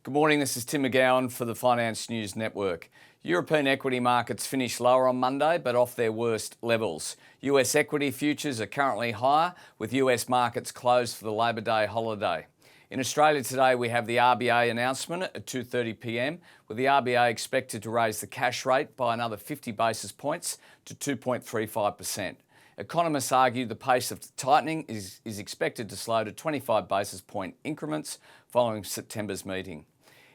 Good morning, this is Tim McGowan for the Finance News Network. European equity markets finished lower on Monday, but off their worst levels. US equity futures are currently higher, with US markets closed for the Labor Day holiday. In Australia today, we have the RBA announcement at 2:30 p.m, with the RBA expected to raise the cash rate by another 50 basis points to 2.35%. Economists argue the pace of tightening is expected to slow to 25 basis point increments following September's meeting.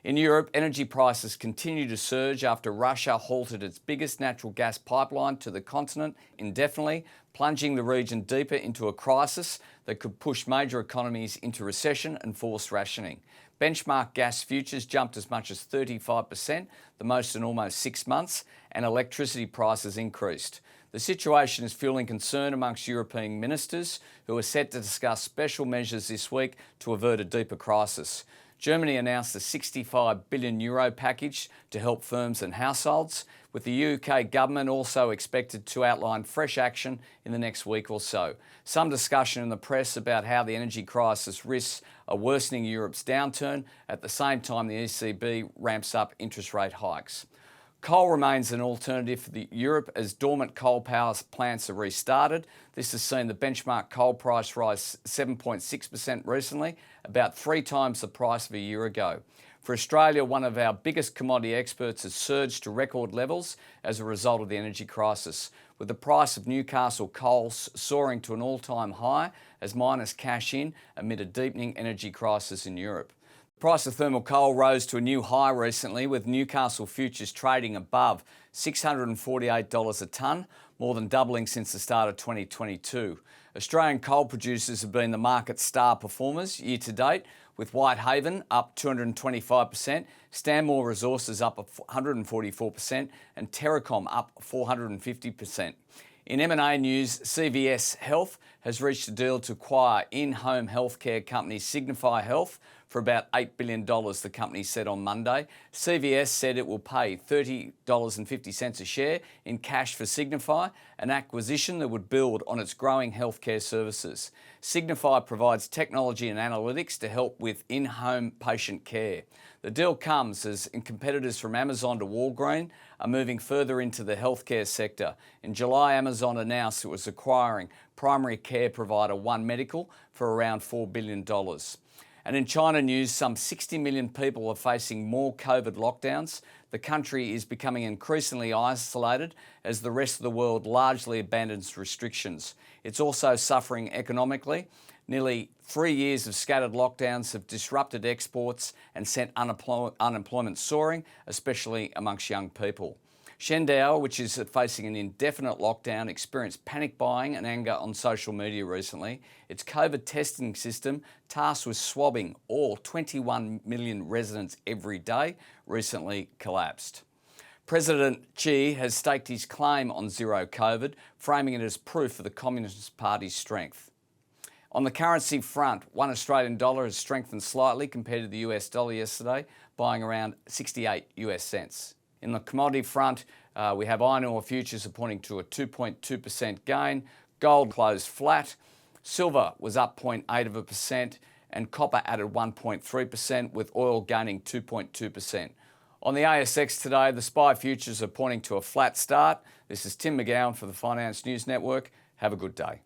In Europe, energy prices continue to surge after Russia halted its biggest natural gas pipeline to the continent indefinitely, plunging the region deeper into a crisis that could push major economies into recession and forced rationing. Benchmark gas futures jumped as much as 35%, the most in almost 6 months, and electricity prices increased. The situation is fueling concern amongst European ministers, who are set to discuss special measures this week to avert a deeper crisis. Germany announced a €65 billion package to help firms and households, with the UK government also expected to outline fresh action in the next week or so. Some discussion in the press about how the energy crisis risks a worsening Europe's downturn at the same time the ECB ramps up interest rate hikes. Coal remains an alternative for Europe as dormant coal power plants are restarted. This has seen the benchmark coal price rise 7.6% recently, about 3 times the price of a year ago. For Australia, one of our biggest commodity exports has surged to record levels as a result of the energy crisis, with the price of Newcastle coal soaring to an all-time high as miners cash in amid a deepening energy crisis in Europe. The price of thermal coal rose to a new high recently, with Newcastle futures trading above $648 a tonne, more than doubling since the start of 2022. Australian coal producers have been the market's star performers year to date, with Whitehaven up 225%, Stanmore Resources up 144%, and Terracom up 450%. In M&A news, CVS Health has reached a deal to acquire in-home healthcare company Signify Health for about $8 billion, the company said on Monday. CVS said it will pay $30.50 a share in cash for Signify, an acquisition that would build on its growing healthcare services. Signify provides technology and analytics to help with in-home patient care. The deal comes as competitors from Amazon to Walgreens are moving further into the healthcare sector. In July, Amazon announced it was acquiring primary care provider One Medical for around $4 billion. And in China news, some 60 million people are facing more COVID lockdowns. The country is becoming increasingly isolated as the rest of the world largely abandons restrictions. It's also suffering economically. Nearly 3 years of scattered lockdowns have disrupted exports and sent unemployment soaring, especially amongst young people. Shenzhen, which is facing an indefinite lockdown, experienced panic buying and anger on social media recently. Its COVID testing system, tasked with swabbing all 21 million residents every day, recently collapsed. President Xi has staked his claim on zero COVID, framing it as proof of the Communist Party's strength. On the currency front, one Australian dollar has strengthened slightly compared to the US dollar yesterday, buying around 68 US cents. In the commodity front, we have iron ore futures pointing to a 2.2% gain. Gold closed flat. Silver was up 0.8%, and copper added 1.3%, with oil gaining 2.2%. On the ASX today, the SPI futures are pointing to a flat start. This is Tim McGowan for the Finance News Network. Have a good day.